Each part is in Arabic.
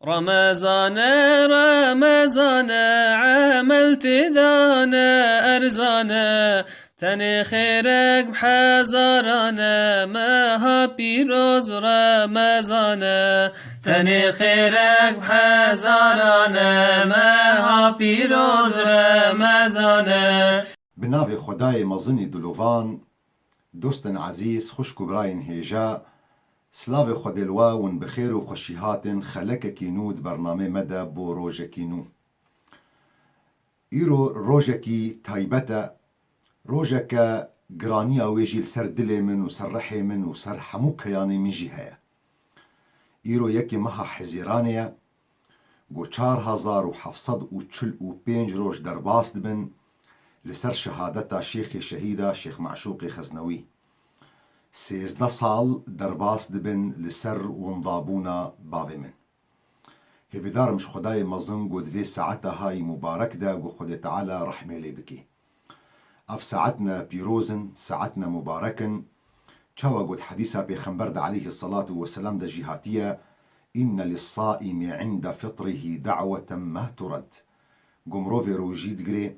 رمضان رمضان عملت ذانا أرزانا تني خيرك بحزارانا ما بيروز رمضانا تني خيرك بحزارانا ما بيروز رمضانا. بناوی خدای مزنی دلوان دوستن عزیز خوشکو براین هیجا سلاو خودلوا ون بخیر و خوشیهاتن خلک کینود برنامه مده بو روژکی نو ایرو روژکی تایبتا روژکا گرانی آویجی سر دل من و سر رحی من و سر حمو کیانی من جی هیا ایرو یکی مها حزیرانیا گو 4745 روژ در باست بن لسر شهادتا شیخ شهیدا شیخ معشوق خزنوی 13 سال درباس دبن لسر ونضابونا بابي من هبدار مش خداي مظن قد في ساعتها هاي مبارك دا قو خدي تعالى رحمة لي بكي اف ساعتنا بيروزن ساعتنا مباركن شاوى قد حديثة بيخنبرد عليه الصلاة والسلام دا جهاتية إن للصائم عند فطره دعوة ما ترد قمروفي روجيد قري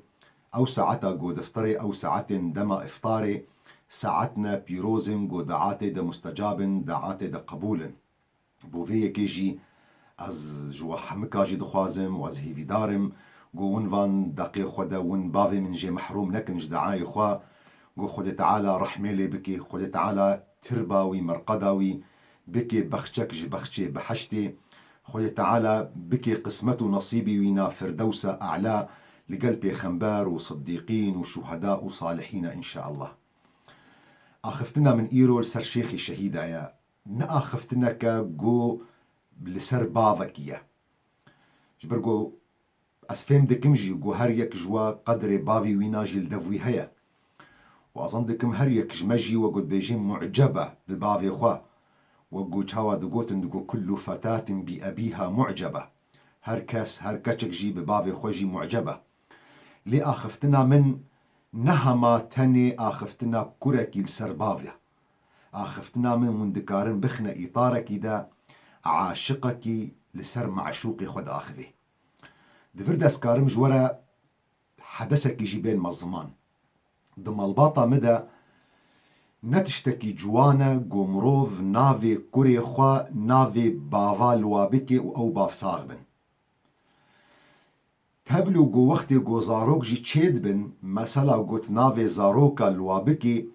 أو ساعتا قد افطري أو ساعتين دما افطاري ساعتنا بيروزن قو دعاتي دا مستجابن دعاتي دا قبولن بوفيه كيجي از جوا حمكا جي دخوازم واز هيفي دارم قو ونفان دقي خدا ون بافي من جي محروم نكنج دعاي خوا قو خد تعالى رحمي لي بكي خد تعالى ترباوي مرقداوي بكي بخشك جي بخشي بحشتي خد تعالى بكي قسمته نصيبي وينا فردوسة أعلى لقلبي خنبار وصديقين وشهداء وصالحين إن شاء الله. آخفتنا من إيرو لسر شيخي الشهيدة يا نآخفتنا كجو لسر بافكية جبرجو أسفهم دكم جي جو هريك جوا قدر بافي ويناجي الدفوي هيا وأظن دكم هريك جمجي وقد بيجين معجبة ببافي خوا وقو تشاوا دقوتن دقو كل فتاة بأبيها معجبة هركتشك جي ببافي خوجي معجبة لي آخفتنا من نهما تني آخفتنا كوركي لسربافيا آخفتنا من مندكارن بخنا إطاركي دا عاشقكي لسر معشوقي خد آخذي دفرد أسكارم جورا حدثك يجي بين مظمان دم الباطة مدى نتشتكي جوانا قومروف نافي كوري خوا نافي بافا لوابكي أو باف صاغبن تبلو جو وقتی جو زاروک جی تشید بن مثلا قوت نافي زاروكا الوابكي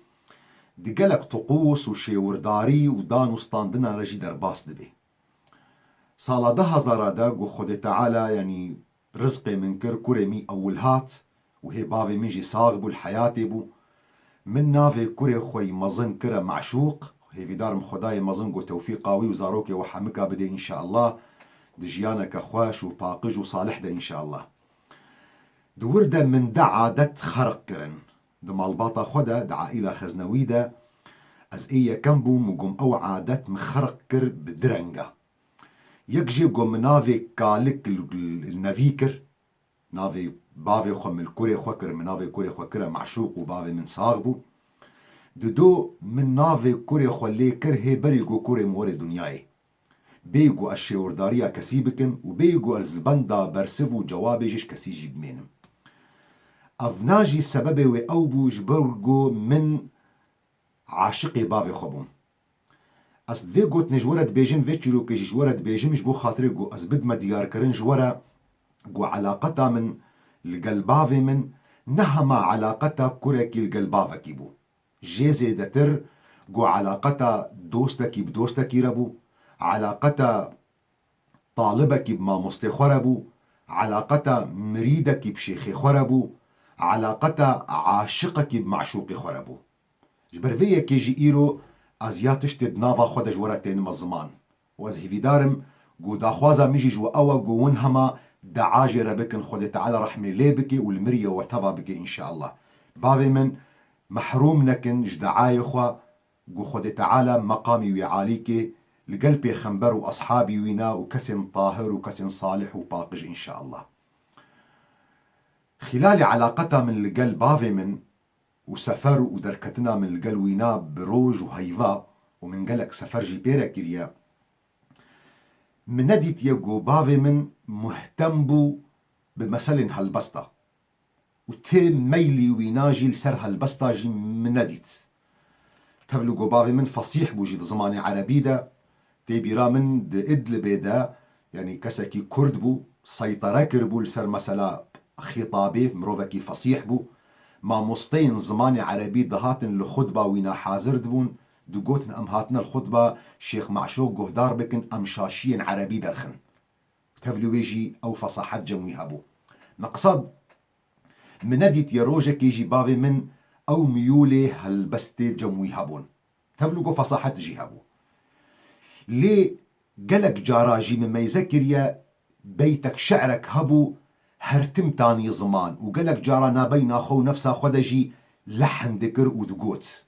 دقلق طقوس وشيورداري ودان وستاندنا رجي درباس دبي سالا ده هزارا دا قو خود تعالى يعني رزقي من كر كوريمي أول هات وهي بابي من جي صاغبو الحياة بو من نافي كوري خوي مظن كرا معشوق هي في دار خداي مظن قو توفيقاوي وزاروكي وحمكا بدي إن شاء الله دجيانك خواش وباقج وصالح دا إن شاء الله دوردا من دا عادة خرق كرن دم الباطا خدا دا عائلة خزنوي دا از ايه كمبو مقوم او عادة مخرق كر بدرنجا يكجي قوم نافي كالك النافيكر نافي بافي خم الكوري خوكر من نافي كوري خوكر معشوق وبافي من صاغبو دو من نافي كوري خولي كر هي بريقو كوري موري دنياي بيقو الشيورداريا كسيبكن وبيقو الزبندا برسفو جوابي جيش كسيجي بمينم افناجي سببي و او بوج برغو من عاشقي بافي خبوم اس في قوت نجورت بيجن فيتشلو كي جورت بيجن مش بو خاطري قو اس بد ما ديار كرن جورا قو علاقتا من القلبافي من نهما علاقتا كوريكي القلبافكي بو جيزي دتر قو علاقتا دوستكي بدوستكي ربو علاقتا طالبكي بما مستخربو علاقتا مريدكي بشيخي خربو علاقتا عاشقكي بمعشوقي خربو جبرفية كيجي إيرو أزياتش تدنافا خود جورتين مزمان واز هيفي دارم قو داخوازا ميجي جو أوا قو ونهما دعاجي ربكن خود تعالى رحمي ليبكي والمرية وتبا بكي إن شاء الله بابي من محروم نكن جدعاي خوا قو خود تعالى مقامي وعاليكي لقلبي خنبر وأصحابي وينا وكسن طاهر وكسن صالح وباقج إن شاء الله خلال علاقتها من القلب بافي من وسفر ودركتنا من القلب وينا بروج وهيفا ومن قلق سفر جي بيرا كريا من نديت يقو بافي من مهتم بو بمثل هالبسطة وتم ميلي ويناجي لسر هالبسطة جي من نديت تبلو قو بافي من فصيح بو جي زماني عربي دا تيبيرا من د إدلب دا يعني كسكي كرد بو سيطرة كربو لسر مثلا خطابي مروفكي فصيح بو ما مستين زماني عربي دهاتن لخطبة وينا حاضر دبون دقوتن أم هاتنا الخطبة شيخ معشوق قهدار بكن أم شاشين عربي درخن تبلو يجي أو فصاحة جموي هابو مقصد من نديت يروجك يجي بابي من أو ميولي هالبستي جموي هابون تبلو فصاحة جي هابو ليه قلق جاراجي مما يذكر بيتك شعرك هبو هرتم تاني زمان وقلق جارانا بين أخو نفسه خدجي لحن ذكر ودقوت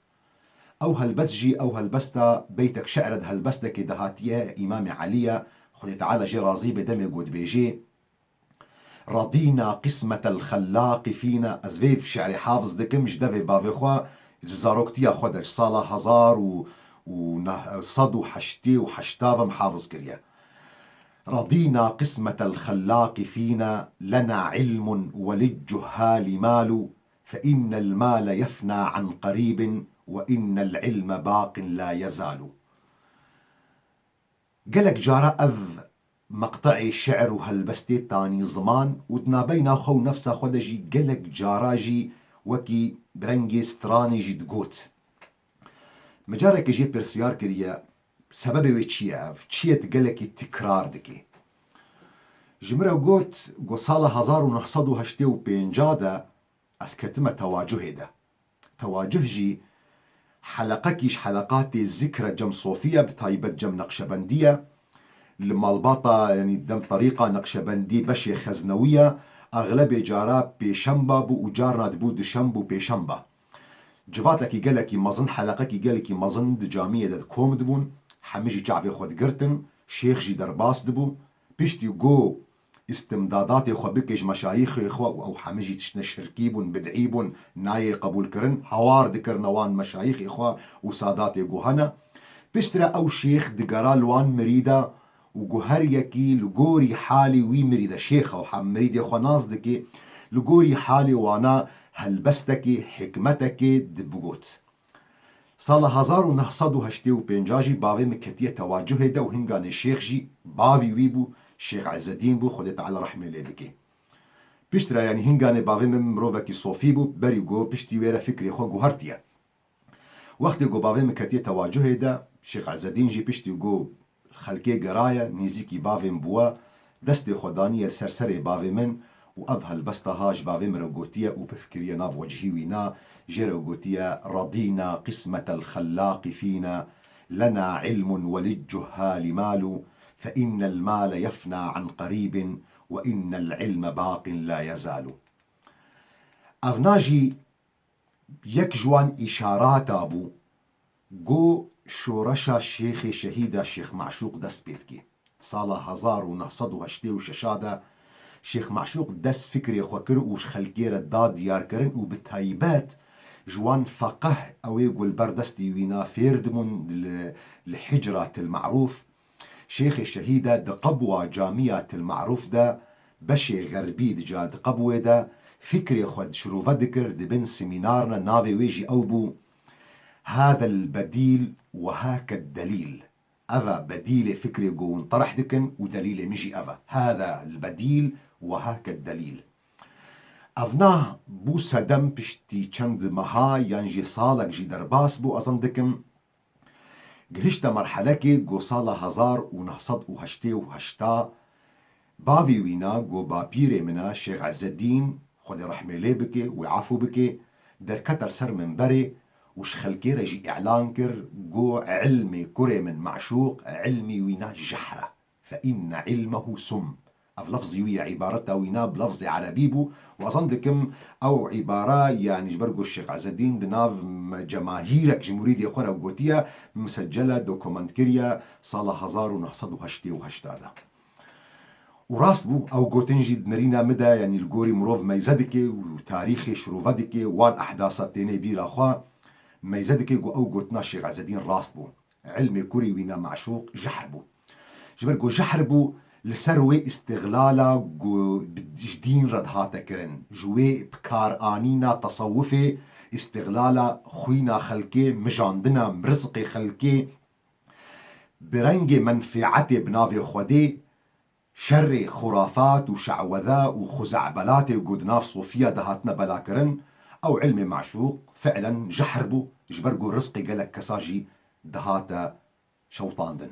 أو هالبسجي أو هالبستا بيتك شعرد هالبستا كدهاتية إمام عليا خذي تعالى جي رازي بدمي قود بيجي رضينا قسمة الخلاق فينا أزفيف شعري حافظ دكم جدفي بافيخوا جزاروكتيا خدج صالة هزار وصدو حشتي وحشتاف محافظ كريا رضينا قسمة الخلاق فينا لنا علم وللجهال مال فإن المال يفنى عن قريب وإن العلم باق لا يزال قلق جارة أف مقطعي الشعر وهالبستي تاني زمان وتنابينا خو نفسه خدجي قلق جاراجي وكي برنجي ستراني جي دقوت مجارك جي برسيار كريا سببي ويتشيا فتشيا تقلقي تكرار دكي جمرة قوت قصالة 1985 أسكتمة تواجه ده تواجه جي حلقكيش حلقات الذكرى جم صوفيا بتايبة جم نقشبندية لما الباطة يعني دم طريقة نقشبندي بشي خزنوية أغلب جارا بيشمبا بو وجارنا دبو دشمبو بيشمبا جفاتك قالك مظن حلقك قالك مظن دجامية دد كوم دبون حميجي جعبي خود قرتن شيخ جي درباس دبو بيشتي جو استمدادات خو بكج مشايخ خو او حميجي تشنا شركيبون بدعيبون ناي قبول كرن هوار دكر نوان مشايخ خو وسادات جوهنا بيشترى او شيخ دقرال وان مريدا وجوهر يكي لجوري حالي وي مريدا شيخ او حم مريد خو ناس دكي لجوري حالي وانا هلبستكي حكمتكي دبقوت صالة 1985 بابي مكتية تواجه دا وهنغان الشيخ جي بابي ويبو الشيخ عز الدين بو خدي تعالى رحمه الله بكي بيشترى يعني هنغان بابي من مروفكي صوفي بو بريقو بيشتي ويرا فكري خو جوهرتيا وقت جو بابي مكتية تواجه دا الشيخ عز الدين جي بيشتي جو خلقي قرايا نيزيكي بابي مبوا دستي خداني السرسري بابي من وأبها البستهاج بابي مرقوتيا وبفكريا ناف وجهي وينا جرقوتيا رضينا قسمة الخلاق فينا لنا علم وللجهال مال فإن المال يفنى عن قريب وإن العلم باق لا يزال أفناجي يكجوان إشارات أبو جو شورشا الشيخ شهيد الشيخ معشوق دست بيتكي صالة 1986 شيخ معشوق دس فكري خوكر وش خلقيرة دا ديار كرن وبتايبات جوان فقه او يقول بردستي وينا فيردمون لحجرة المعروف شيخ الشهيدة دقبوة جامعة المعروف دا بشي غربي دجا دقبوة دا فكري خود شروفة ذكر دبن سمينارنا نافي ويجي أوبو هذا البديل وهاك الدليل أفا بديل فكري قون طرح دكن ودليل مجي أفا هذا البديل وهاك الدليل أفناه بو سدم بشتي چند مها ينجي صالك جي درباس بو أظن دكم قهشت مرحلة كي قو صالة 1988 بافي وينا قو بابيري منا الشيخ عز الدين خذي رحمة لي بكي وعفو بكي در كتر سر من بري وش خلكي رجي إعلان كر قو علمي كري من معشوق علمي وينا جحرة فإن علمه سم لفظي ويا عبارته وينا بلفظ عربيبو وأظن دكم أو عبارة يعني جبرقو الشيخ عز الدين دناف جماهيرك جمهورية أخرى وقوتية مسجلة دوكومنت كريا صالة 1988 وراست بو أو قوتنجي دمرينا مدى يعني الجوري مروف ميزدكي وتاريخي شروفدكي وان أحداثات تاني بيرا أخوا ميزدكي أو قوتنا الشيخ عز الدين راست بو علمي كوري وينا معشوق جحر بو جبرگو جحربو لسروي استغلالا جو جدين رد هاتا كرن جوي بكار آنينا تصوفي استغلالا خوينا خلقي مجاندنا مرزقي خلقي برنج منفعتي بنافي خودي شر خرافات وشعوذاء وخزعبلات وقدناف صوفيا دهاتنا بلا كرن او علم معشوق فعلا جحربو جبرقو رزقي قالك كساجي دهاتا شوطاندن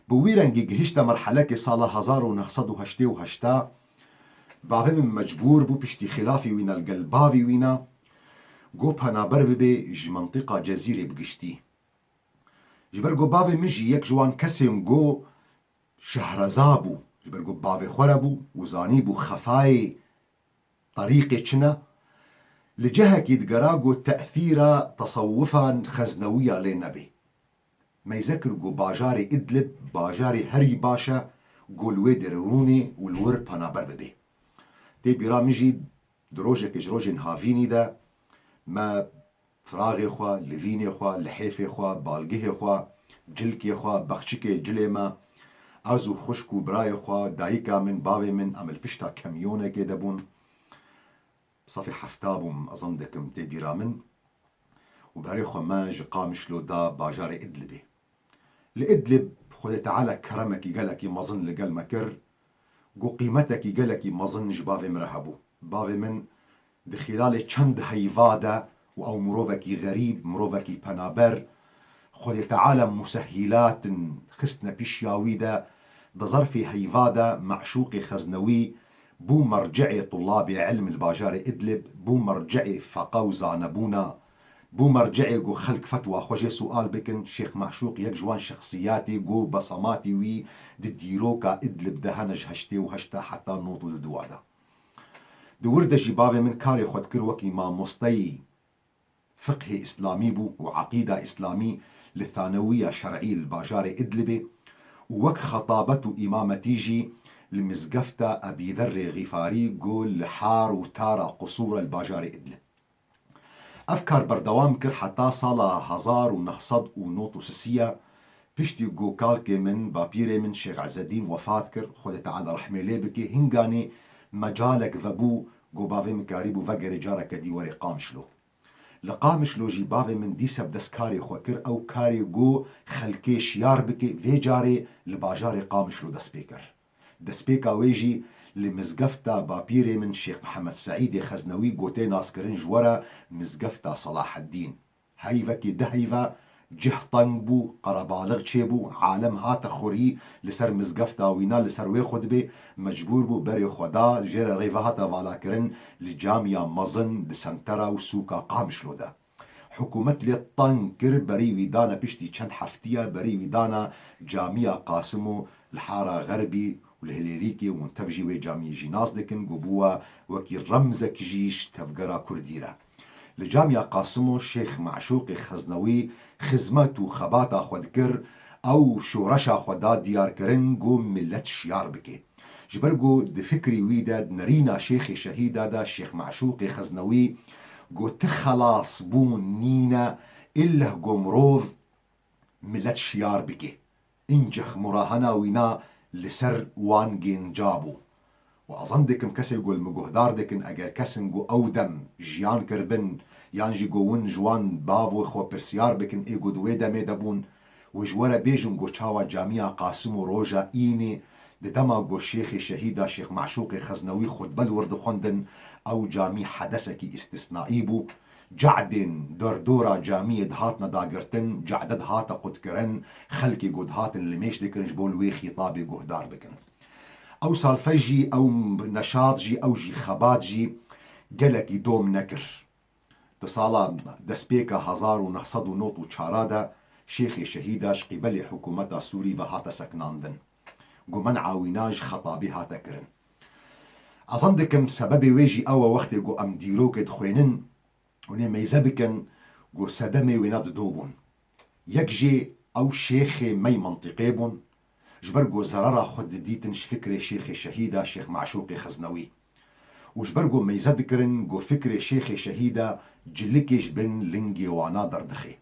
بويرنجي جهشتا مرحلة كي صالة 1988 بابي من مجبور بو بشتي خلافي وينا القلباوي وينا جو بنابر ببي ج منطقة جزيرة بقشتي جبرقو بابي مجي يك جوان كسين جو شهرزابو جبرقو بابي خوربو وزانيبو خفاي طريقي چنا لجهة كي دقراقو تأثيرا تصوفا خزنوية للنبي ما يذكرقو باجاري إدلب باجاري هري باشا قولوي دروني والور بنابر ببي تي بيرا مجي دروجك جروج هافيني دا ما فراغي خوا لفيني خوا لحيفي خوا بالقه خوا جلكي خوا بخشكي جليما ارزو خشكو براي خوا دايكا من بابي من عمل بشتا كميونة كده بون صافي حفتابهم اظن دكم تبيرا من وباري خوا ماج قامشلو دا باجاري ادلبي لادلب خذ تعالى كرمك يقالك مظن لقال مكر قو قيمتك يقالك مظن جبابي مرهبو بابي من بخلال چند هيفادا او مروفكي غريب مروفكي بنابر خذ تعالى مسهلات خستنا بيشياويدا بظرفي هيفادا معشوقي خزنوي بو مرجعي طلابي علم الباجاري ادلب بو مرجعي فقاو زانبونا بو مرجعي جو خلق فتوى خوجي سؤال بكن شيخ معشوق يك جوان شخصياتي جو بصماتي وي دديروكا ادلب دهنج هشتي وهشتا حتى نوطو دوادا دورد جبابي من كاري خود كروكي ما مستي فقه إسلامي بو وعقيدة إسلامي للثانوية شرعي الباجاري إدلبي ووك خطابته إمامتيجي لمزقفة أبي ذر غفاري قول لحار وتارا قصور الباجاري إدلب أفكار بردوام كر حتى صالة هزار ونهصد ونوتو سسية بشتي جو كالكي من بابيري من شيخ عز الدين وفات كر خود تعالى رحمه ليبكي هنغاني مجالك ذبو جو بافي مكاريبو فقر جارك ديوري قامشلو لقامشلو جي بافي من دي سبدس كاري خوكر او كاري جو خلكي شيار بكي في جاري لباجاري قامشلو دسبيكا ويجي لمزقفتا بابيري من شيخ محمد سعيد خزنوي قوتي ناسكرين جورا مزقفتا صلاح الدين هايفكي دهيفا جه طنبو قربالغ تشيبو عالم هاتا خوري لسر مزقفتا وينا لسر وي خدبي مجبور بو بري خدا جير ريفا هاتا فالاكرين لجاميا مظن دسنترا وسوكا قامشلو دا حكومة لطن كر بري ويدانا بشتي چند حفتية بري ويدانا جاميا قاسمو الحارة غربي والهليريكي ومنتبجي وي جامية جيناز لكن قبوة وكي رمزك جيش تفقرا كرديرة لجامية قاسمو الشيخ معشوق خزنوي خزمت وخباتا خود كر او شورشا خودا ديار كرن قو ملت شيار بكي جبرقو دفكري ويدا نرينا شيخ شهيدا دا الشيخ معشوق خزنوي قو تخلاص بون نينا إله قو مروف ملت شيار بكي انجخ مراهنا وينا لسر وانجين جابو وأظن دكم كسي يقول مجهدار دكن أجر كسن جو أودم جيان كربن يانجي جوون جوان بافو خو برسيار بكن إيجو دويدا ميدابون وجورا بيجن جو تشاوا جامعة قاسم روجا إيني دما جو شيخ شهيدا شيخ معشوق خزنوي خد بل ورد خندن أو جامع حدثكي استثنائي بو جعدن دردورا جامية هاتنا داقرتن جعدد هاتا قد كرن خلقي قد هاتن اللي ميش دكرنج بولوي خطابي جهدار بكن او سالفجي او نشاط جي او جي خبات جي قلقي دوم نكر تصالا دسبيكا هزار ونحصد ونوت وشارادا شيخي شهيداش قبل حكومتا سوري وهاتا سكناندن قو منع ويناج خطابي هاتا كرن اظن دكم سببي ويجي او وقت قو ام ديروك دخوينن وني ميزابكن قو سدمي ويناد دوبون يكجي او شيخي مي منطقيبون جبرقو زرارة خد ديتنش فكرة شيخ شهيدة شيخ معشوق خزنوي وجبرقو ميزدكرن قو فكرة شيخ شهيدة جلكش بن لنجي وانا دردخي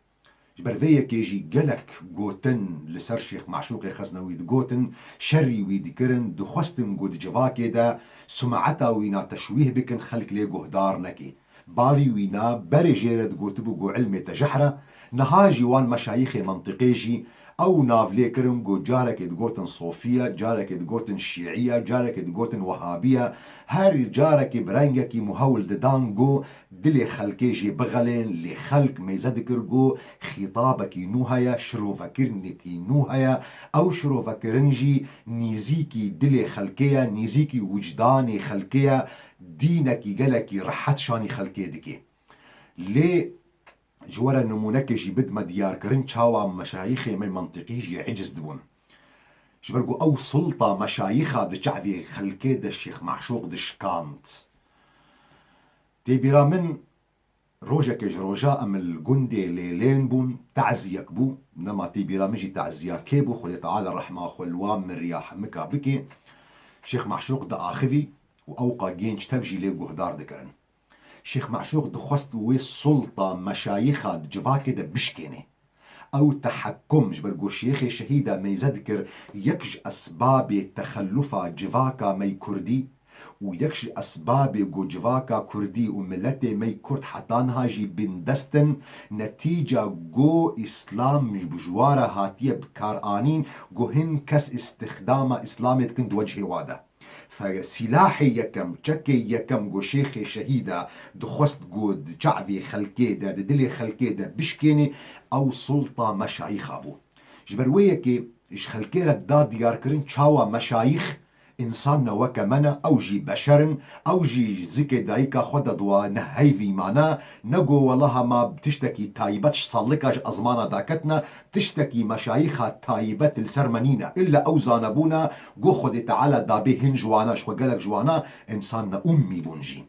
جبر فيا كيجي قلك قوتن لسر شيخ معشوق خزنوي دقوتن شري ويدكرن دخستن قود جواكي دا سمعتا وينا تشويه بكن خلق لي قهدار نكي باوي وينا بري جيرد قوتبو قو علمي تجحرة نهاجي وان مشايخي منطقيجي او نافلي كرم قو جارك دقوتن صوفية جارك دقوتن شيعية جارك دقوتن وهابية هر جارك برنجك مهول ددان قو دلي خلقيجي بغلين اللي خلق ميزدكر قو خطابك نوهيا شروفكرنكي نوهيا او شروفكرنجي نيزيكي دلي خلقيا نيزيكي وجداني خلقيا دينكي قلكي رحت شاني خلقي دكي ليه جوارا نمونكجي بدما ديار كرن شاوا مشايخي من منطقيجي عجز دبون جبرقو او سلطة مشايخة دا شعبي خلقي دا الشيخ معشوق دا شكانت تيبيرا من روجا كج روجا ام الجندي ليلين بون تعزيك بو نما تيبيرا مجي تعزيا كيبو خلي تعالى رحمة خلوان من رياح مكا بكي شيخ معشوق دا آخذي واوقا جينش تبجي ليقو هدار دكرن شيخ معشوق دخست وي السلطة مشايخة جواكي دا بشكيني او تحكم جبرقو شيخي شهيدة ما يذكر يكش اسباب تخلفا جواكا مي كردي ويكش اسباب جو جواكا كردي وملتي مي كرد حتانها جي بندستن نتيجة جو اسلام بجوارة هاتية بكارانين جو هن كس استخدام اسلامي كند وجهي وادا فسلاحي يكم تشكي يكم جو شيخي شهيدة دخست جود شعبي خلكيدا دلي خلكيدا بشكيني او سلطة مشايخ ابو جبرويكي اش خلكيرا دا ديار كرين شاوا مشايخ انسان وكمنا او جي بشرن او جي زكي دايكا خود دوا نهيفي معنا نقو والله ما بتشتكي تايبتش صلكاش ازمانا داكتنا تشتكي مشايخها تايبت السرمنينا الا او زانبونا قو خودي تعالى دابي هن جوانا شو قالك جوانا انسان امي بونجي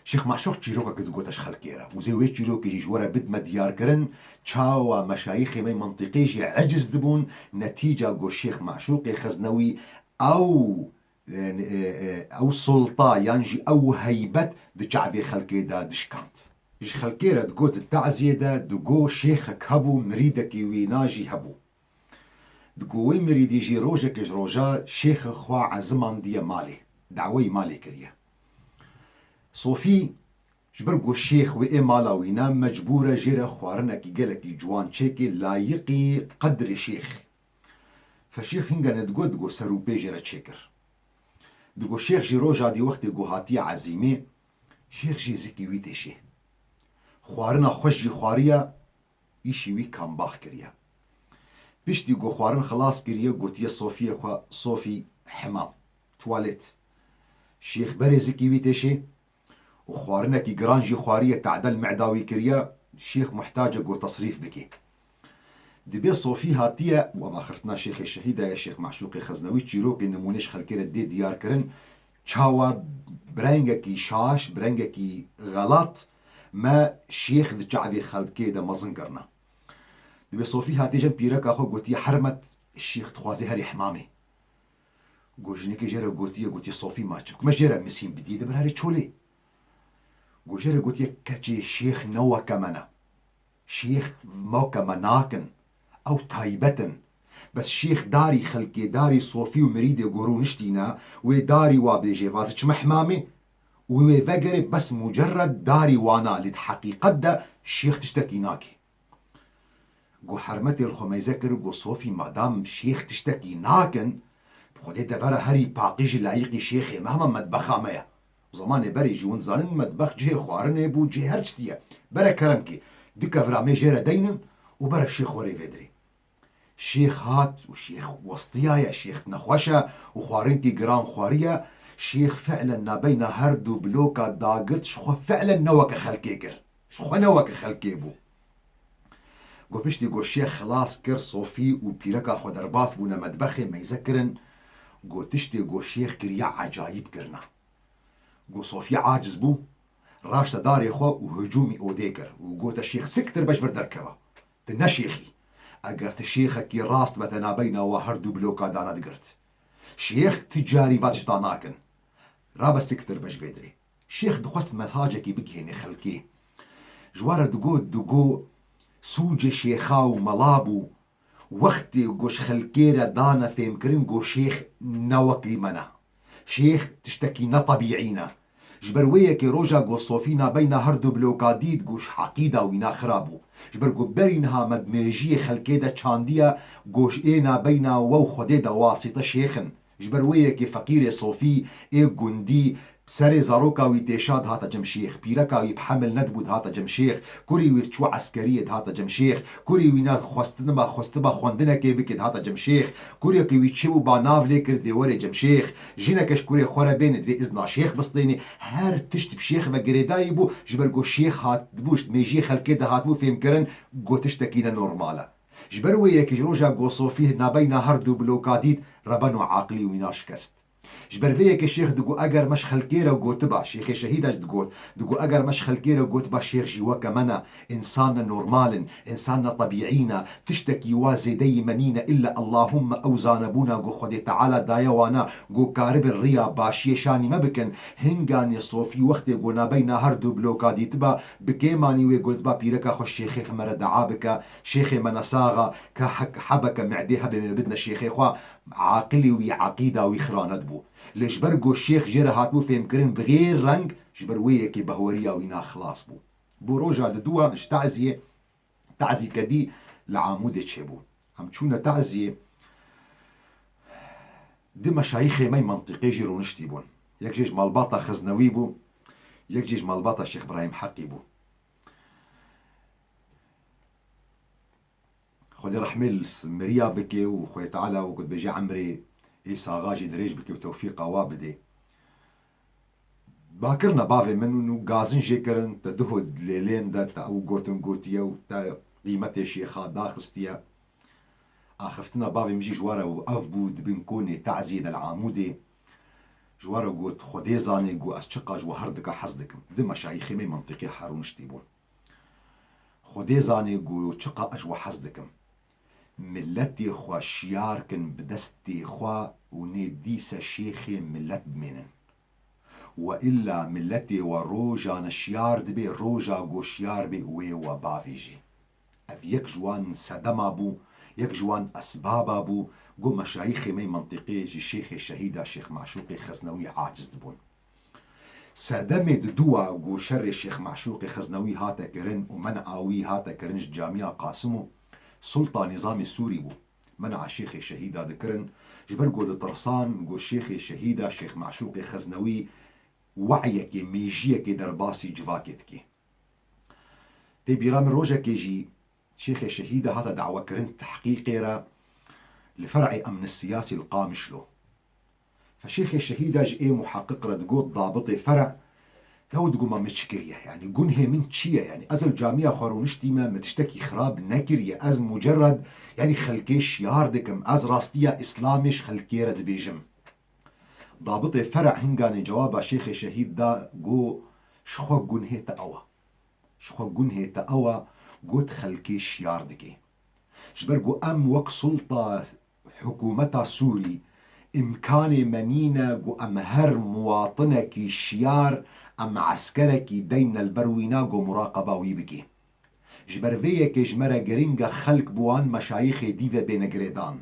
شيخ معشوق جيروكا كتقوتش خلكيرا وزي ويش جيروكا جي جورا بد ما ديار كرن تشاوا مشايخي مي منطقي جي عجز دبون نتيجة قو الشيخ معشوق خزنوي او سلطة ينجي او هيبت دي شعبي خلقي دا دشكانت جي خلقيرا دقوت التعزية دا دقو شيخك هبو مريدك ويناجي هبو دقوي مريد يجي روجك روجا شيخ خوا عزمان دي مالي دعوي مالي كريا صوفي جبرقو الشيخ وإي مالا وينام مجبورة جيرا خوارنك يقلك جوان شيكي لايقي قدر شيخ فالشيخ هنگا ندقو سرو بيجرة شكر دقو الشيخ جي روجا دي وقت دقو هاتي عزيمي شيخ جي زكي ويتي شي خوارنا خوش جي خواريا إيشي وي كان باخ كريا بيش دقو خوارن خلاص كريا قوتي صوفيا خوا صوفي حمام تواليت شيخ بري زكي ويتي شي وخوارنا كي جران جي خواريا تعدل معداوي كريا الشيخ محتاج قو تصريف بكي دبي صوفي هاتية وما خرتنا شيخ الشهيدة يا شيخ معشوق خزنوي تشيروك نمونش خلكيرة دي ديار كرن تشاوا برنجكي شاش برنجكي غلط ما شيخ دجعبي خلكي دا مزن كرنا دبي صوفي هاتي جن بيرك اخو قوتي حرمت الشيخ تخوازي هاري حمامي قوجنيكي جيرا قوتي صوفي ما تشبك ما جيرا مسيم بدي دبر هاري تشولي قوجيرا قوتي كاتشي شيخ نوا كمانا شيخ موكا مناكن او تايبتن بس شيخ داري خلقي داري صوفي ومريدي قرو نشتينا وداري وابدي فاتش محمامي وفقري بس مجرد داري وانا لد حقيقة دا شيخ تشتكيناكي قو حرمتي الخميزكر قو صوفي مادام شيخ تشتكيناكن بخودي دفر هري باقيج لايقي شيخي مهما مدبخا ميا زمان بري جون زالن مدبخ جي خوارن بو جي هرشتيا برا كرمكي دكا فرامي جيرا دينن وبرا الشيخ وري فيدري شيخ هات وشيخ وسطيايا شيخ نخوشة وخوارنكي جران خوارية شيخ فعلا نابينا هردو بلوكا داقرت شخو فعلا نوك خلكيكر شخو نوك خلكيبو قو بيشتي قو الشيخ خلاص كر صوفي وبيركا خو درباس بونا مدبخي ما يذكرن قو تشتي قو الشيخ كريا عجايب كرنا قو صوفي عاجز بو راشتا داري خو وهجومي اوديكر وقوت الشيخ سكتر باش بردركبه تنا شيخي اقرت شيخك راست مثلا بينا وهردو بلوكا دانا دقرت شيخ تجاري باتش داناكن رابا سكتر باش بيدري شيخ دخست مثاجكي بكهني خلكي جوار دقو سوج شيخا وملابو وقتی گوش خلکیره دانا فهم کرن گو شیخ نوکی منا شیخ تشتکی نطبیعینا جبرویه که روژا گو صوفینا بین هر دو بلوکادید گوش حقیده وینا خرابو جبر گو برینها مدمجی خلکیده چاندیه گوش اینا بین و خودیده واسطه شیخن جبرویه که فقیر صوفی ای گندی سري زاروكا ويتيشاد هاتا جمشيخ بيركا ويبحمل ندبود هاتا جمشيخ كوري ويتشو عسكرية هاتا جمشيخ كوري وينات خستبا خوندنا كي بكد هاتا جمشيخ كوري كي ويتشبو باناف ليكر دي وري جمشيخ جينكش كوري خورا بين دي إذنا شيخ بسطيني هر تشت بشيخ وقريداي بو جبر قو شيخ هات بوش ميجي خلكيدا هات بو فهم كرن قو تشتكينا نورمالا جبروية كي جروجا قو صوفيه نابينا هردو بلوكاديد ربنو عاقلي ويناش كست جبرویه که شیخ دگو اگر مش خلکیره و گوتبا شیخ شهیدش دگو اگر مش خلکیره و گوتبا شیخ جیوا كمنا انسان نورمال انسان طبيعينا تشتكي وازدي منينا الا اللهم اوزانبونا گو خود تعالى دايوانا گو كارب الريا باشي شاني ما بكن هنگاني صوفي وقت گو نابينا هر دو بلوكادي تبا بكيماني وي گوتبا بيركا خوش شيخ مر دعابك شيخ منساغا كحك حبك معديها بدنا شيخ خوا عاقلي وي عقيده وي خراند بو ليش برقو الشيخ جيرا هاتبو فهم كرن بغير رنگ جبرويه كي بهوريا وينا خلاص بو روجا ددوا مش تعزية كدي لعامود تشيبو هم تشونا تعزية دي مشايخي ماي منطقي جيرو نشتيبون يك جيج مالباطا خزنوي بو يك جيج مالباطا الشيخ ابراهيم حقي بو خدي رحمل مريا بكي وخوي تعالى وقد بيجي عمري إيسا غاجي دريج بكي وتوفيق وابدي باكرنا بافي منو غازن جيكرن تدهد ليلين دا او غوتن غوتيا وتا قيمتي شيخا داخستيا اخفتنا بافي مجي جوارا وافبود بنكوني تعزيد العامودي جوارا غوت خديزاني غو اسشقا جو هردك حزدكم دم مشايخي مي منطقي حارون شتيبون خديزاني غو تشقا اجو حزدكم ملتي خوا شياركن بدستي خوا ونديس شيخي ملت بمنن وإلا ملتي وروجا نشيار دبي روجا غو شيار بي وي وبافيجي اف يك جوان سدما بو يك جوان اسبابا بو غو مشايخي مي منطقي جي شيخ الشهيدة شيخ معشوقي خزنوي عاجز دبون سادمي دوا غو شر الشيخ معشوقي خزنوي هاتا كرن ومنعاوي هاتا كرنج جامعة قاسمو سلطة نظام سوري بو منع الشيخ الشهيدة ذكرن جبر قود طرسان قو الشيخ الشهيدة الشيخ معشوقي خزنوي وعيك ميجيك درباسي جواكتك تبي رام روجك يجي شيخ الشهيدة هذا دعوة كرن تحقيقي را لفرع أمن السياسي القامش له فشيخ الشهيدة جئ محقق ردقود ضابطي فرع هو تقول ما متشكرية يعني قنها من تشية يعني أزل جامعة خارونشتي ما متشتكي خراب نكرية أز مجرد يعني خلكيش ياردكم أز راستية إسلامش خلكيرة دبيجم ضابطي فرع هنغاني جواب شيخ الشهيد دا قو شخو قنها تأوى شخو قنها تأوى قوت خلكيش ياردكي جبر قو أم وك سلطة حكومة سوري إمكاني منينا قو أم هر مواطنك شيار أم عسكرك دين البروينا قو مراقبة ويبكي جبر فيك جمرة جرينجا خلق بوان مشايخ ديفا بين جريدان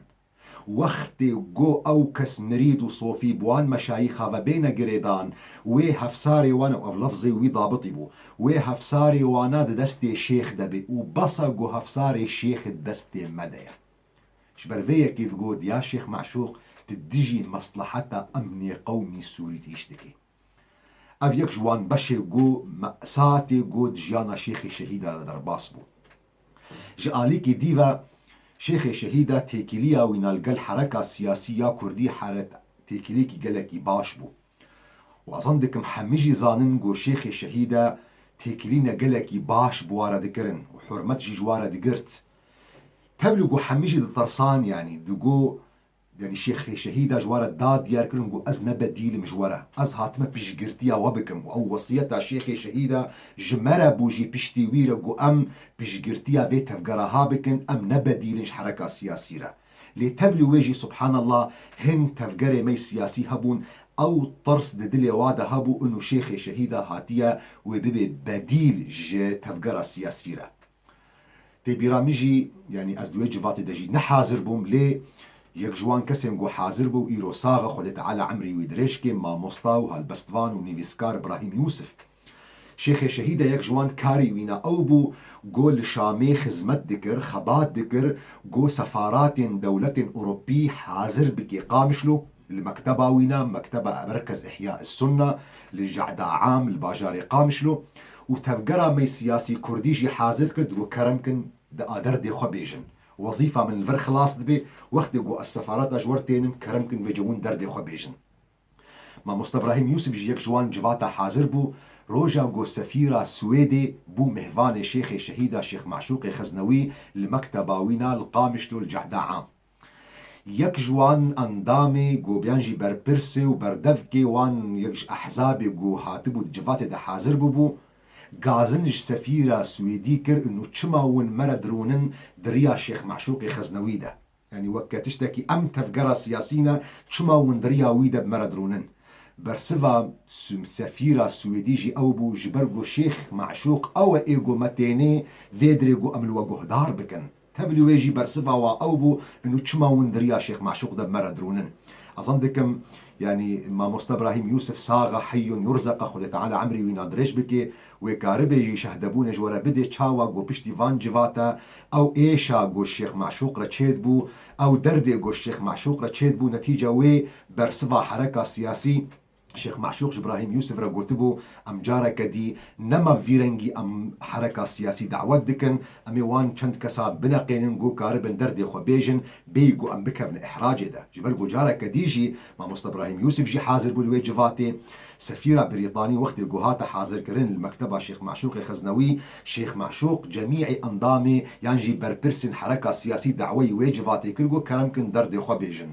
وقت جو او كس مريد وصوفي بوان مشايخها وبين جريدان وي هفساري وانا ولفظي وي ضابطي بو وي هفساري وانا دستي شيخ دبي وبصا جو هفساري شيخ دستي مدايا جبر فيك تقول يا شيخ معشوق تدجي مصلحة امني قومي سوري تشتكي أبيك جوان بشي جو مأساتي جو دجيانا شيخي شهيدة لدرباس بو جاليكي ديفا شيخي شهيدة تيكيليا وينالقل حركة سياسية كردي حارت تيكيليكي قلكي باش بو وأظن دك محمجي زانن جو شيخي شهيدة تيكيلينا قلكي باش بوارا دكرن وحرمت جوارا دقرت تبلو جو حمجي دطرسان يعني دقو يعني شيخ شهيدة جوارة داد ياركلن قو أز نبديل مجورة أز هاتما بيشقرتيا وبكم أو وصيتا شيخ شهيدة جمرة بوجي بيشتي ويرا قو أم بيشقرتيا بيت تفقرها بكن أم نبديلنش حركة سياسية لتبلو ويجي سبحان الله هن تفقري مي سياسي هبون أو طرس ددلي وادا هبو إنو شيخ شهيدة هاتيا وبيبي بديل تفقرة سياسية تبيرا مجي يعني از دوی جواتي دجي نحاضر بوم لي يك جوان كسين جو حاضر بو إيرو صاغة خلت على عمري ويدريشكي ما مصطاو هالبستفان ونيفيسكار إبراهيم يوسف شيخ شهيدة يك جوان كاري وينا أو بو جو لشامي خزمت دكر خبات دكر جو سفارات دولة أوروبي حاضر بكي قامشلو المكتبة وينا مكتبة مركز إحياء السنة لجعدا عام الباجاري قامشلو وتفقرا مي سياسي كرديجي حاضر كرد وكرمكن دا آدر دي خو بيجن وظيفة من الفر خلاص دبي وقت جو السفارات أجورتين كرمكن بيجون در دي خو بيجن ما مصطفى إبراهيم يوسف جيك جوان جواتا حاضر بو روجا جو سفيرة سويدي بو مهفان شيخ شهيدة شيخ معشوق خزنوي المكتبة وينا القامشلو الجعدا عام يك جوان اندامي جو بيانجي بربرسي وبردفكي وان يكش احزابي جو هاتبو جفاتي دا حاضر بو غازنج سفيرة سويدي كر انو تشماون مردرونن دريا شيخ معشوق خزنوي ده يعني وكتشتكي ام تفقرا سياسينا تشماون دريا ويدا بمردرونن برسفا سفيرة سويديجي او بو جبرجو شيخ معشوق او ايجو متيني فيدريجو املو جهدار بكن تبلي ويجي برسفا او بو انو تشماون دريا شيخ معشوق ده بمردرونن اظن دكم يعني ما مصطفى إبراهيم يوسف صاغة حي يرزق خد تعالى عمري وينادريش بكي وكاربي شهدبون جورا بدي تشاوا جو بشتي فان جيفاتا او ايشا جو الشيخ معشوق رتشيد بو او دردي جو الشيخ معشوق رتشيد بو نتيجة وي برسفا حركة سياسي شيخ معشوق إبراهيم يوسف رجوتبو ام جارة كدي نما فيرنجي ام حركة سياسي دعوت دكن امي وان چند كسا بنقين جو كاربن دردي خو بيجن بيجو ام بكفن احراج ده جبل جو جارة كديجي ما مصطفى إبراهيم يوسف جي حاضر بولوي جفاتي سفيرة بريطاني وقت جوهاتا حاضر كرن المكتبة شيخ معشوق خزنوي شيخ معشوق جميع انضامي ينجي بربرسن حركة سياسي دعوي ويجفاتي كرجو كرمكن دردي خو بيجن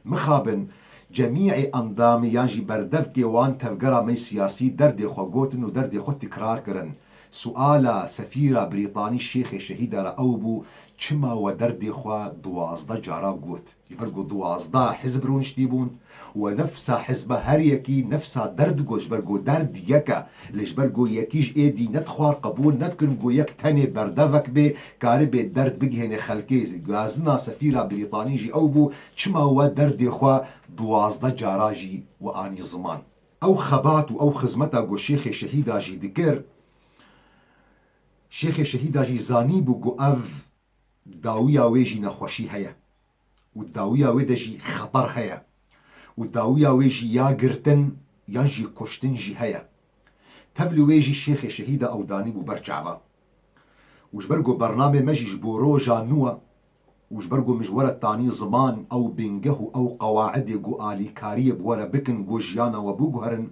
مخابن جميع اندام يانجي بردفكي وان تفقرا مي سياسي دردي خو قوتن ودردي خو تكرار كرن سؤالا سفيرة بريطاني الشيخ شهيدة رأوبو چما ودردي خو دوازده جارا قوت يبرقو دوازده حزب رونشتيبون ونفسا حزب هريكي نفسا درد قوش برقو درد يكا ليش برقو يكيج ايدي نتخوار قبول نتكرم قو يك تاني بردفك بي كاربي درد بقهن خلقيزي غازنا سفيرة بريطاني جي أوبو چما ودردي خو دوازده جاراجي وآني زمان او خبات او خزمتا قو شيخ شهيدة جي دكر شيخ شهيدة جي زاني بو قو اف داوية ويجي نخوشي هيا والداوية ويدجي خطر هيا والداوية ويجي يا قرتن ينجي كشتن جي هيا تبلي ويجي الشيخ شهيدة او داني بو برجعوا وجبرقو برنامج مجيج بورو جانوا وجبرقو مجورة تاني زمان او بنجهو او قواعد جو آلي كارية بورا بكن جو جيانا وبوغهرن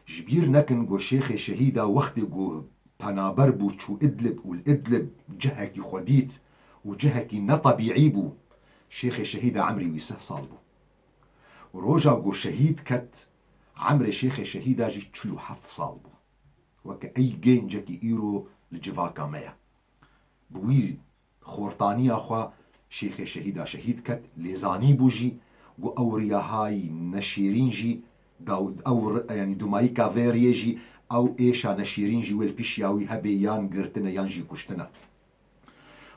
جبير نكن جو شيخ شهيدة وقت جو بنابر بو چو ادلب والادلب جهكي خديت وجهكي نطبيعي بو شيخ شهيدة عمري ويسه صالبو وروجا جو شهيد كت عمري شيخ شهيدة جي تشلو حف صالبو وكأي جين جاكي ايرو لجفاكا ميا بوي خورتاني اخوا شيخ شهيدة شهيد كت لزاني بوجي جو اوريا هاي نشيرين جي داود او يعني دوماي كافيري جي او ايشا نشيرين جي والبيشياوي هبي يان قرتنا يان جي كشتنا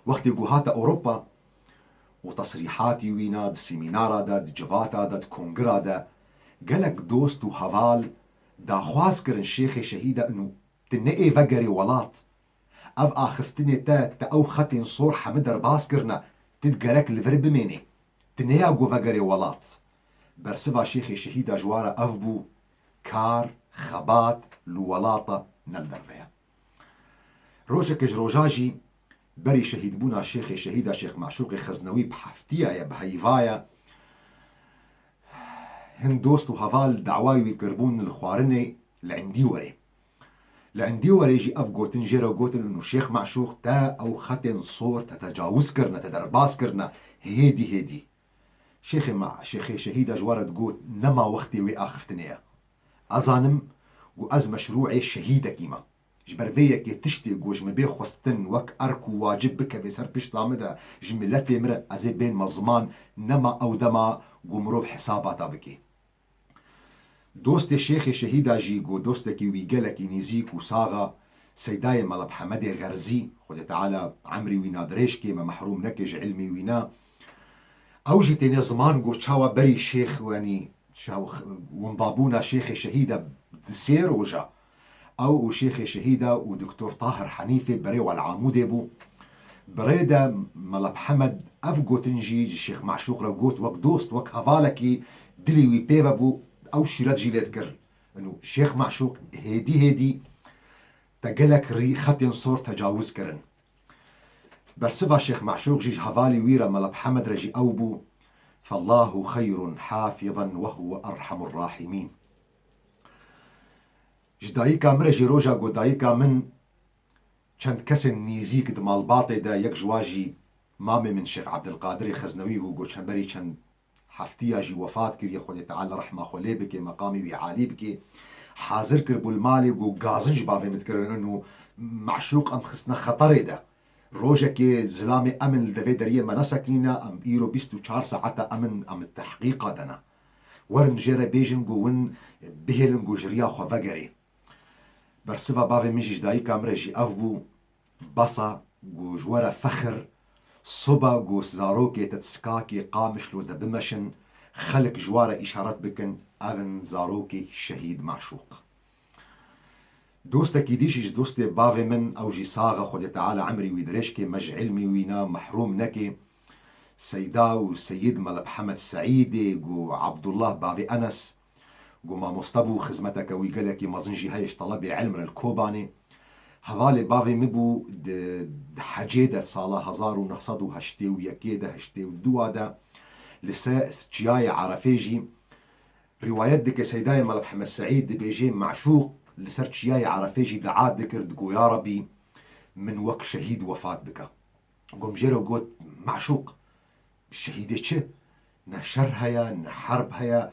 وقت جوهاتا اوروبا وتصريحاتي وينا سيمينارا دا جفاتا دا كونغرا دا قالك دوست وهفال دا خواز كرن شيخ شهيدة انو تنقي فقري ولات اف اخفتني تا او ختين صور حمدر باسكرنا تدقرك الفرب ميني تنيا جو فقري ولات برسفا شيخ شهيدة جوارا افبو كار خبات لولاطة نلدرفيا روجك جروجاجي بري شهيد بونا الشيخ شهيدة شيخ معشوق خزنوي بحفتيا يا بهيفايا هن دوست وهفال دعواي ويقربون الخوارني لعندي وري جي اف قوتن جيرا قوتن انو شيخ معشوق تا او ختن صور تتجاوز كرنا تدرباس كرنا هيدي شيخ شهيدة جوارد قوت نما وقتي وي اخفتنيا ازانم وأز مشروعي شهيدة كيما جبرفيك تشتي جوج مبي خستن وك أركو واجب بك في سر بيش طامدة جملتي مرة أزي بين مزمان نما أو دما قمروف حساباتا بكي دوست الشيخ شهيدة جي جو دوستكي ويقالكي نزيك وصاغة سيداي ملب حمد غرزي خد تعالى عمري وينا دريشكي ما محروم نكج علمي وينا اوجي تاني زمان قو تشاوا بري شيخ يعني ونضابونا شيخ شهيدة دسير وجا او شيخ شهيدة ودكتور طاهر حنيفة بري والعامودي بو بريدة ملب حمد افقو تنجي الشيخ معشوق رقوت وك دوست وك هفالكي دلي ويبيبا بو او شيرات جيلات كر انه الشيخ معشوق هيدي تقلك ري خطين صور تجاوز كرن برسبا الشيخ معشوق جيج هفالي ويرا ملب حمد رجي اوبو فالله خير حافظا وهو ارحم الراحمين جدايكا مرجي روجا قدايكا من چند کسن نیزیک دمال باطی دا یک جواجی مامي من شيخ عبد القادر خزنوي وقو چنبري چند حفتيا جي وفات كري خود تعالى رحمه خلي بكي مقامي وعالي بكي حاضر كربو المالي وقو غازنج بافي متكرر انه معشوق ام خسنا خطري دا روجا كي زلامي امن الدفي دريه مناسكينا ام ايرو بيستو 4 ساعات امن ام التحقيق دنا ورن جيرا بيجن قو ون بهلن قو جريا خو فقري برسفا بافي ميجي جداي كامرة جي أفبو بصا جو جوارا فخر صبا جو زاروكي تتسكاكي قامش لو دبمشن خلق جوارا إشارات بكن أفن زاروكي شهيد معشوق دوستا كي ديجي دوستي بافي من أو جي صاغة خد تعالى عمري ويدريشكي مج علمي وينا محروم نكي سيدا وسيد ملب حمد سعيدي جو عبد الله بافي أنس قوما مصطبو خزمتك ويقلك مازنجي هايش طلبي علم الكوباني هذالي بافي مبو حجيدة صالة 1900 ويكيدة هشتي ودوادا لسا جياي عرفيجي روايات دك سيداي ملب حمد سعيد بيجي معشوق لسر جياي عرفيجي دعاد ذكر دقو يا ربي من وك شهيد وفاة بك قوم جيرو قوت معشوق الشهيدة چه نشر هيا نحرب هيا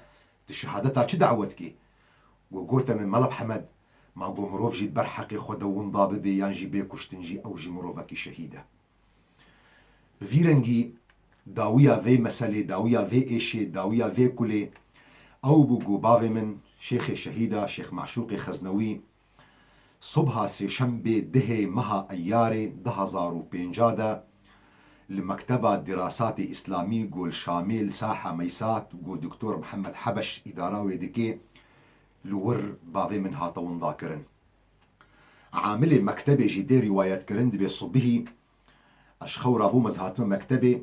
الشهادتها چه دعوتكي وقوتا من ملب حمد ما قو مروف جيد برحقي خودا ونضاب بي يانجي بي كشتنجي او جي مروفكي شهيدة بفيرنجي داويا في مسألة داويا في ايشي داويا في كولي او بقو بافي من شيخ شهيدة شيخ معشوقي خزنوي صبها سيشنبي دهي مها اياري 2005 لمكتبة دراسات إسلامي قول شامل ساحة ميسات قول دكتور محمد حبش إداراوي دكي لور بافي من هاتون ذاكرن عامل مكتبة جدي روايات كرن دبي صبه أشخور أبو مزهاتم مكتبة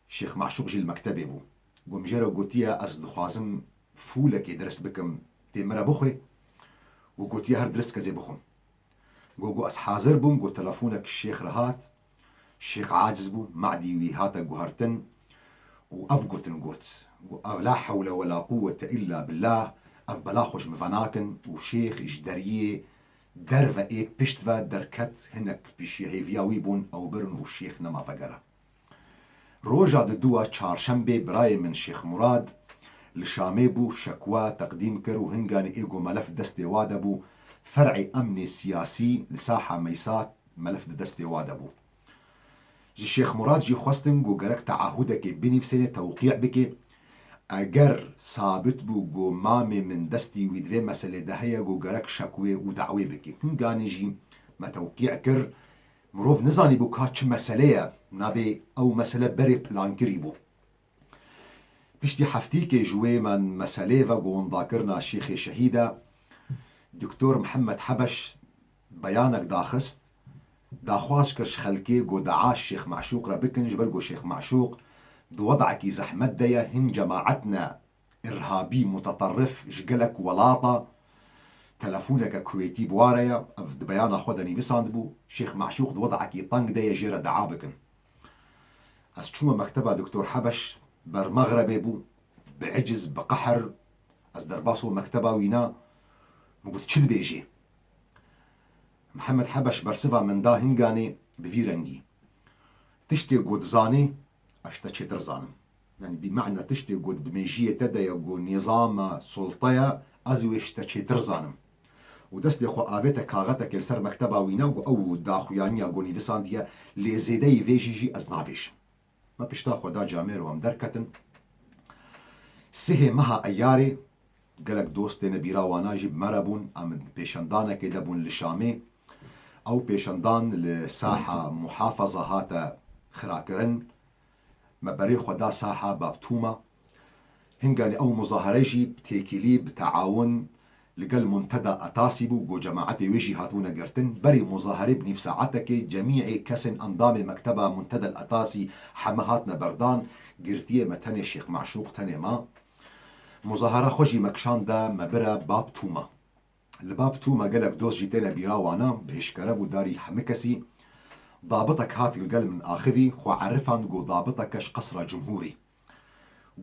شيخ معشوق جي المكتبة بو قوم جيرا قوتيا أزد خوازم فولك درس بكم تيمرا بخوي وقوتيا هر درس كزي بخم قو أس حاضر بوم قو تلفونك الشيخ رهات الشيخ عاجز بو معدي ويهاتا قهرتن وأفقوتن قوت لا حول ولا قوة إلا بالله أف بلاخوش مفناكن وشيخ إجداريه درفا إيه بشتفا دركت هنك بشي هيفياوي بون أو برن والشيخ نما فقرة روجا ددوا چارشنبه براي من شيخ مراد لشامي بو شكوى تقديم كرو هنغاني إيقو ملف دستي وادبو فرعي أمني سياسي لساحة ميسات ملف دستي وادبو جي الشيخ مراد جي خواستن قو قرق تعهدك بني في سنة توقيع بك اگر ثابت بو قو مامي من دستي ويدوي مسألة دهيا قو قرق شكوى ودعوي بك هنغاني جي ما توقيع كر مروف نزاني بو كاتش مسألة نابي او مسألة بري بلان كريبو بشتي حفتيكي جوي من مسألة وقو نذاكرنا الشيخ شهيدة دكتور محمد حبش بيانك داخست داخواش كرش خلكي قو دعاش شيخ معشوق ربكن جبل قو شيخ معشوق دو وضعك زحمت ديا هن جماعتنا إرهابي متطرف جقلك ولاطة تلفونك كويتي بواريا بيانا خودني بساند بو شيخ معشوق دو وضعك طنق ديا جيرا دعابكن أس شو مكتبة دكتور حبش بر مغربي بو بعجز بقحر أس درباسو مكتبة وينا مقلت تشد بيجي محمد حبش برسفا من دا هنغاني بفيرنجي تشتي قود زاني اشتا تشتر زانم يعني بمعنى تشتي قود بميجية تدا يقو نظام سلطية ازو اشتا تشتر زانم ودستي خو آفيتا كاغتا كالسر مكتبا وينا او داخو يعني اقو نيفسان ديا لزيدي فيجيجي ازنابيش ما بشتا خو دا جامير وام دركتن سهي مها اياري قالك دوستي نبيرا وانا جيب مربون امد بيشندانا كدبون لشامي او پیشندان لساحة محافظة هاتا خراكرن مبري خدا ساحة بابتوما هنگاني او مظاهريجي بتيكيلي بتعاون لقل منتدى أتاسيبو جو جماعتي ويجي هاتونا قرتن بري مظاهرة بنيف ساعتك جميع كسن أنضام مكتبة منتدى الأتاسي حمهاتنا بردان قرتية متني الشيخ معشوق تاني ما مظاهرة خوشي مكشان دا مبرا باب توما الباب توما قالك دوس جيتنا بيراوانا بهشكربو داري حمكسي ضابطك هات القل من آخذي خو عرفان جو ضابطكش قصر جمهوري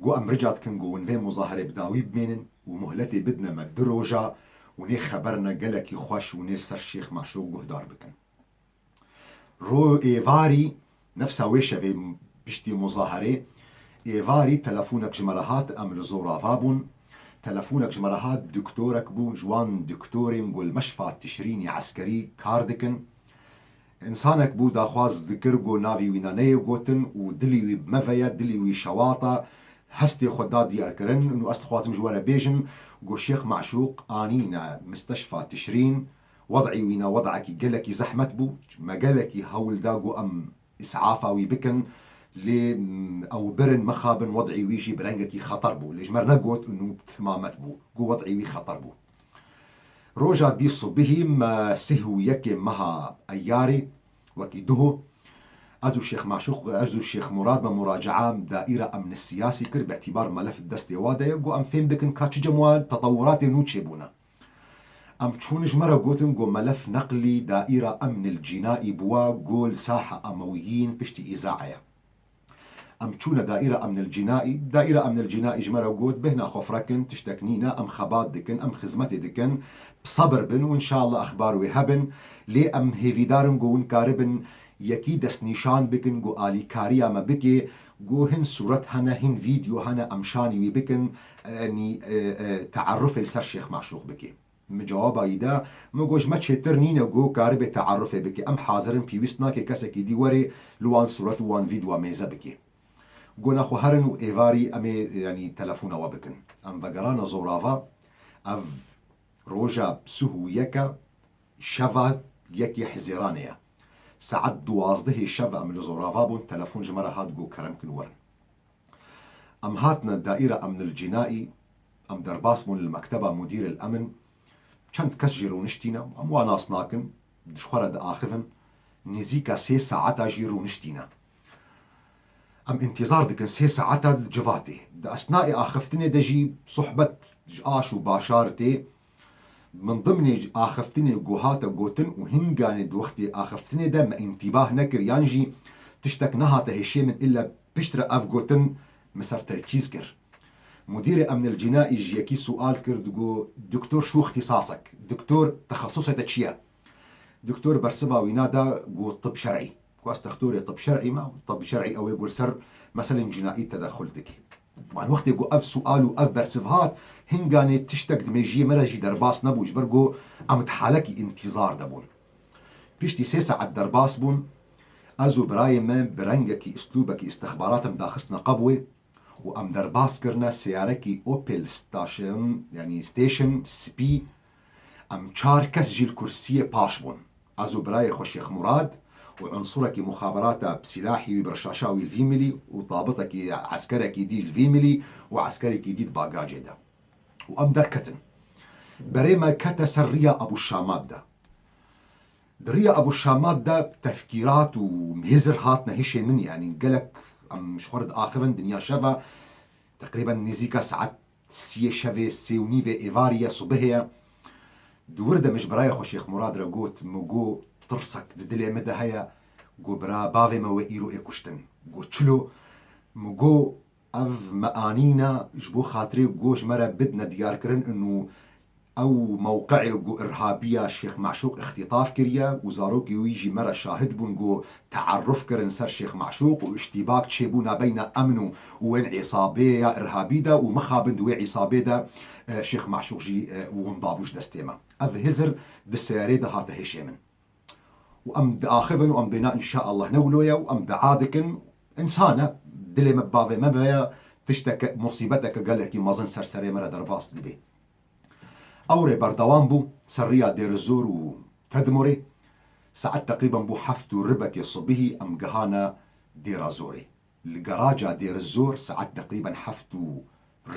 جو أم رجعت كن جو ونفين مظاهرة بداوي بمينن ومهلتي بدنا مدروجة وني خبرنا قالك يخوش وني سر الشيخ معشوق جهدار بكن رو إيفاري نفسها ويشة في بشتي مظاهرة إيفاري تلفونك جمرهات أم الزورافابون تلفونك جمرهات دكتورك بو جوان دكتوري نقول مشفى تشريني عسكري كاردكن إنسانك بو داخواز ذكرجو نافي ويناني وقوتن ودلي بمفيا دلي وشواطة هستي خداد ديار كرن إنه أستخوات مجوارة بيجم جو الشيخ معشوق آنينا مستشفى تشرين وضعي وينا وضعك قالك زحمة بو ما قالك هول داقو أم إسعافة ويبكن لي أو برن مخابن وضعي ويجي برنجك خطر بو ليش مرنا قوت إنه تمامت بو جو وضعي وي خطر بو روجا دي صبهم سهو يكي مها أياري وكيدهو أزو الشيخ معشوق أزو الشيخ مراد بمراجعة دائرة أمن السياسي كر باعتبار ملف الدستي وادا يقو أم فين بكن كاتش جموال تطورات نوتشيبونا أم تشونج مرة قوتن قو ملف نقلي دائرة أمن الجنائي بوا قول ساحة أمويين بشتي إذاعية أم تشونا دائرة أمن الجنائي دائرة أمن الجنائي جمرة قوت بهنا خفركن تشتكنينا أم خبات دكن أم خزمتي دكن بصبر بن وإن شاء الله أخبار وهبن لي أم هيفيدارن قون كاربن يكي دس نيشان بكن قو آلي كاريا ما بكي قو هن صورت هنا هن فيديو هنا أمشاني وبكن يعني تعرف لسر شيخ معشوق بكي مجوابا إيدا مگوش ما تشترنين قو كارب تعرف بكي أم حاضرن بيوستنا كي كسكي دي وري لوان صورت وان فيديو ميزا بكي قونا خو هرن و إيفاري أمي يعني تلفونا وبكن أم بقرانا زورافا أف روجا بسهو يكا شفا يكي حزيرانيا سعد دوازده شفا أم لزورافا بون تلفون جمرة هاد قو كرمكن ورن أم هاتنا الدائرة أمن الجنائي أم درباس من المكتبة مدير الأمن چند كس جيرو نشتينا أم واناس ناكن دشخورة دا آخذن نزيكا 3 ساعات جيرو نشتينا أم انتظار دكن 3 ساعات الجفاتي دا أثناء آخفتني دجي صحبة جآش وباشارتي من ضمن آخفتني قوهاتا قوتن وهنغاني دوختي آخفتني دا ما انتباه نكر يانجي تشتك نهاتا هشي من إلا بشتر أف قوتن مسار تركيز كر مدير أمن الجنائي جيكي سؤال كر دقو دكتور شو اختصاصك دكتور تخصصي تشيا دكتور برسبا وينادا قو طب شرعي كواس تختوري طب شرعي ما طب شرعي أو يقول سر مثلا جنائي تدخلتك وعن وقت يقول أف سؤال وأف برسبهات هنغاني تشتك دميجي مرجي درباس نبوش برقو أمت حالكي انتظار دبون بيشتي 3 ساعات درباس بون أزو براي من برنجكي اسلوبكي استخبارات مداخسنا قبوة وأم درباس كرنا سياركي أوبل ستاشن يعني ستيشن سبي أم چار كس جيل كرسية باش بون أزو براي خو شيخ مراد وعنصرك مخابرات بسلاحي وبرشاشاوي الفيميلي وطابطك عسكرك يديد الفيميلي وعسكرك يديد باقاجي دا وأم دركتن بريما كتا سرية أبو الشامات دا دريا أبو الشامات دا تفكيرات ومهزر هاتنا هشي من يعني قالك أم شخورد آخرن دنيا شفا تقريبا نزيكا ساعات سي شفا سيونيفي إيفاريا صبهيا دورده مش براي خو شيخ مراد رقوت مقو ترسك ددلي مدى هيا قو برا بافي ما وإيرو إيكوشتن قو تشلو مقو أف مآنينا جبو خاطري قوش مرة بدنا ديار كرن إنه أو موقعي قو إرهابية الشيخ معشوق اختطاف كريا وزاروكي ويجي مرة شاهد بون قو تعرف كرن سر الشيخ معشوق واشتباك تشيبونا بين أمنو وين عصابية إرهابية ومخابن دوي عصابية شيخ معشوق جي وغنضابوش دستيما أف هزر دسياريدا هاتا هشيمن وأم دآخبن وأم بناء إن شاء الله نولويا وأم دعادكن إنسانة دلي مبابي مبايا تشتك مصيبتك قالك مازن سرسري مرة درباس دبي أوري بردوان بو سرية دير الزور وتدمري ساعات تقريبا بو حفتو ربك يصبه أم جهانا دير زوري الجراجة دير الزور ساعات تقريبا حفتو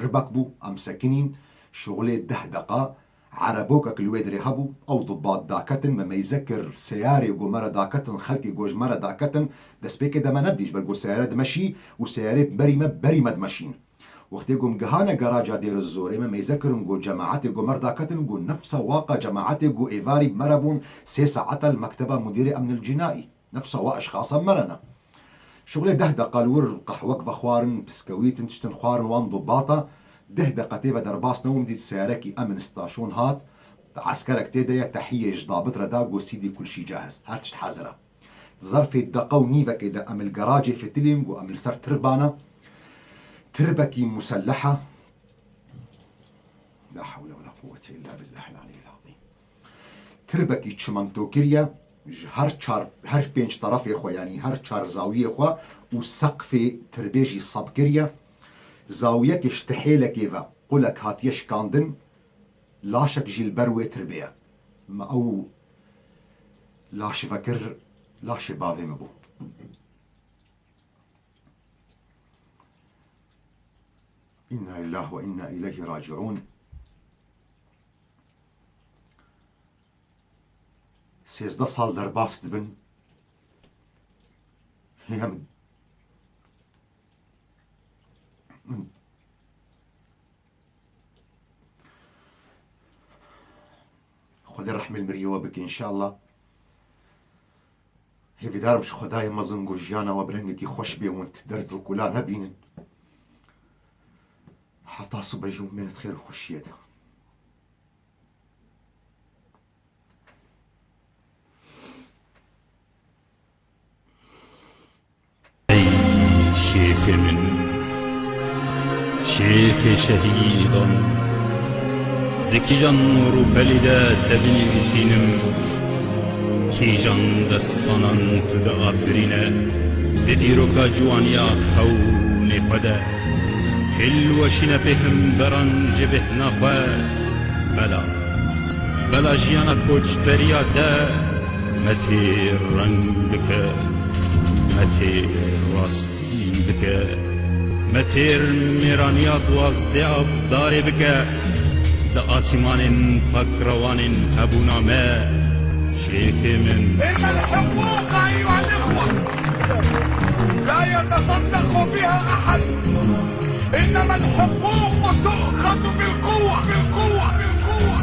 ربك بو أم ساكنين شغلي 10 دقة عربوك كلويد رهبو أو ضباط داكتن ما يذكر سياري جو مرة داكتن خلقي جوج مرة داكتن دس بيك ده ما نديش بلقو سيارة دمشي وسيارة بريمة دمشين وقت يقوم جهانا جراجة دير الزوري ما يذكرون جو جماعات جو مرة داكتن جو نفس واقع جماعات جو إيفاري مربون 6 ساعات المكتبة مدير أمن الجنائي نفس واشخاصا مرنا شغلي 10 دقة الور قحوك بخوارن بسكويت تشتن خوارن وان ضباطة 10 دقة تيفا درباس نوم دي سياركي أمن ستاشون هات عسكرك تيدايا تحية ضابط رداق وسيدي كل شي جاهز هاتش حازرة ظرف دقة ونيفا كده أم الجراجي في تليم وأم السر تربانة تربكي مسلحة لا حول ولا قوة إلا بالله العلي العظيم تربكي تشمنتو كريا هر 5 طرف يخوا يعني هر 4 زاوية يخوا وسقف تربيجي صاب كريا زاوية كشتحيلة كيفا قولك هاتيش كاندن لاشك جيل بروي تربية ما أو لاش فكر لاش بابي مبو إنا لله وإنا إليه راجعون 13 سال درباس دبن هي خدي رحم المريوة بك إن شاء الله هي بدار مش خداي مزنقو جيانا وبرنجي خوش بي وانت دردو كلا نبينن حتى صبا يوم من خير خوش يدا شيخ من شيخ شهيدا ذكي جان نورو بلدا تبني بسينم كي جان دستانان تدا أبرينا بديروكا جوانيا خون خدا حلوشنا بهم بران جبه نخوا بلا جيانا كوچ بريا دا متي رنگ بك متي راستي بك متير ميرانيا دوازده داري بك دا آسمان فكروان هبونا ما شيخ من إن الحقوق أيها الإخوة لا يتصدق بها أحد إنما الحقوق تؤخذ بالقوة بالقوة بالقوة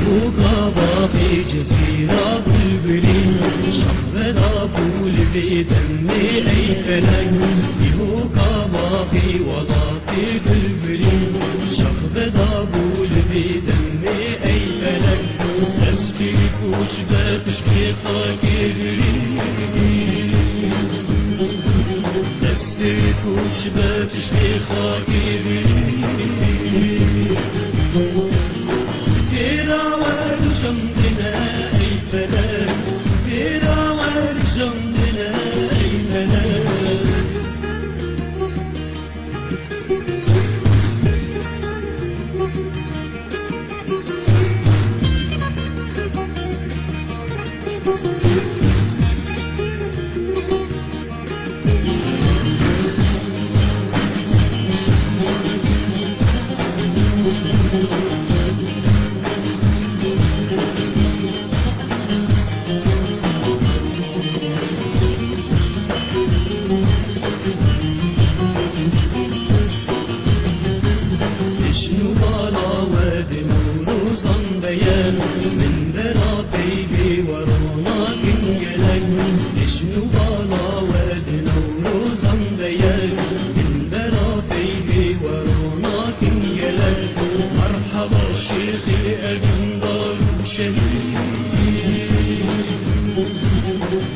وغابة في جزيرة بالبرين شخبة أبول في دمي أي فلك وغابة في وضعتي بالبرين شخبة أبول في دمي أي فلك تسفيك وشبه تشبيخك الرين تسفيك وشبه تشبيخك الرين ستيرا ورشمنا أي فلك ستيرا ورشمنا أي فلك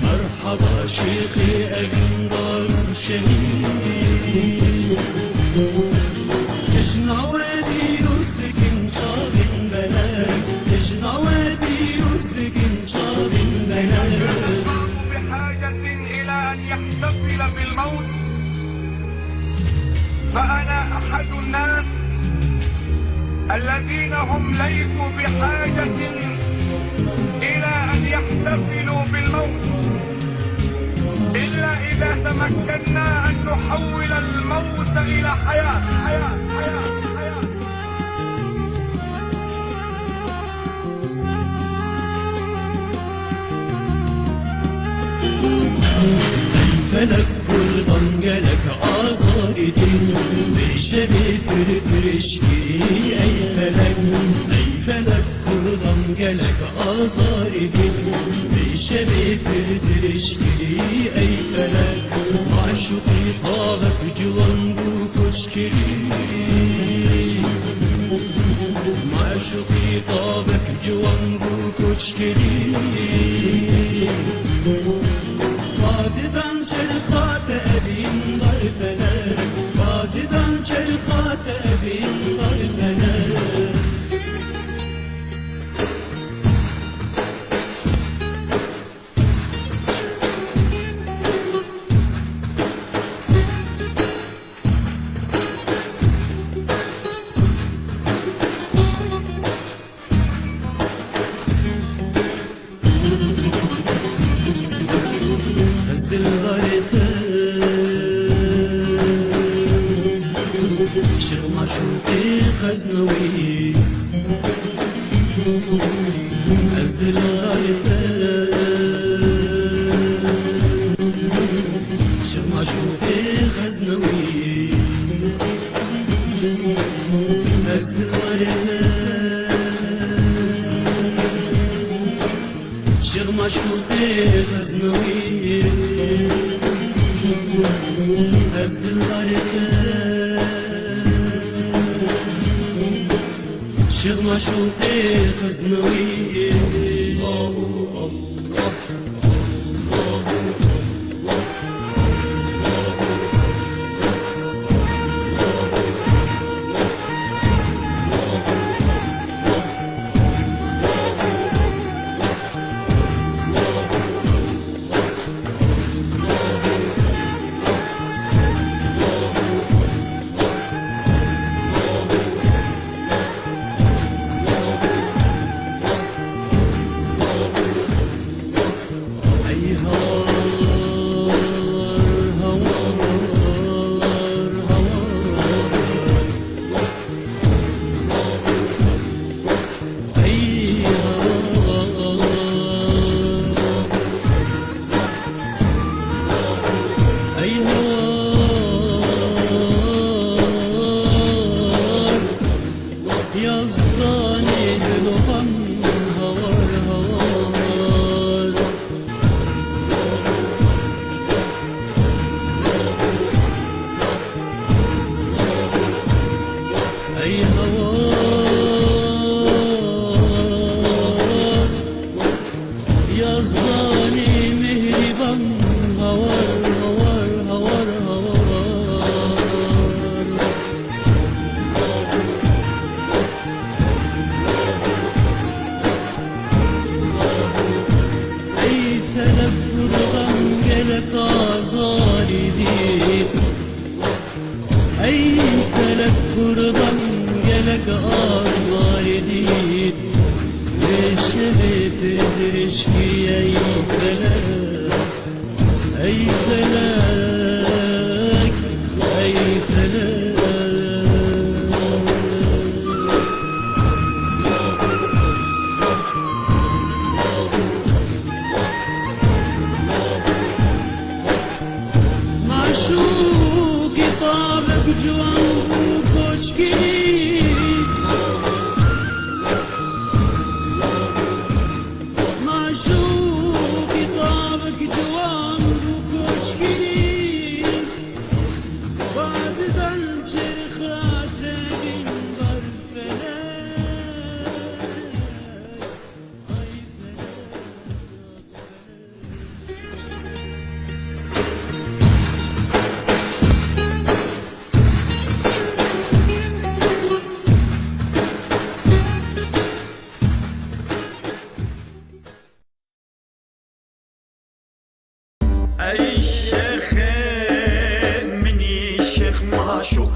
مرحبا شيخي أقنضر شهيد اجنا ودي يسلك شاب بلد اجنا ودي يسلك شاب بلد بحاجة إلى أن يحتفل بالموت فأنا أحد الناس الذين هم ليسوا بحاجة إلى أن يحتفلوا بالموت إلا إذا تمكنا أن نحول الموت إلى حياة. Felek kurban gelek azar edin Beşeri pürpürüşki ey felek kurban gelek azar edin Beşeri pürpürüşki ey felek Maşuki tavek civan bu koşkiri Maşuki tavek civan bu koşkiri Vadiden çelkat evin var felek Vadiden çelkat evin var felek شوقي خزنوي أزل الغاية شرما شوقي خزنوي أزل الغاية شرما شوقي خزنوي أزل الغاية شغل شوقي خزنوي الله الله أي شيخ مني شيخ ما معشوق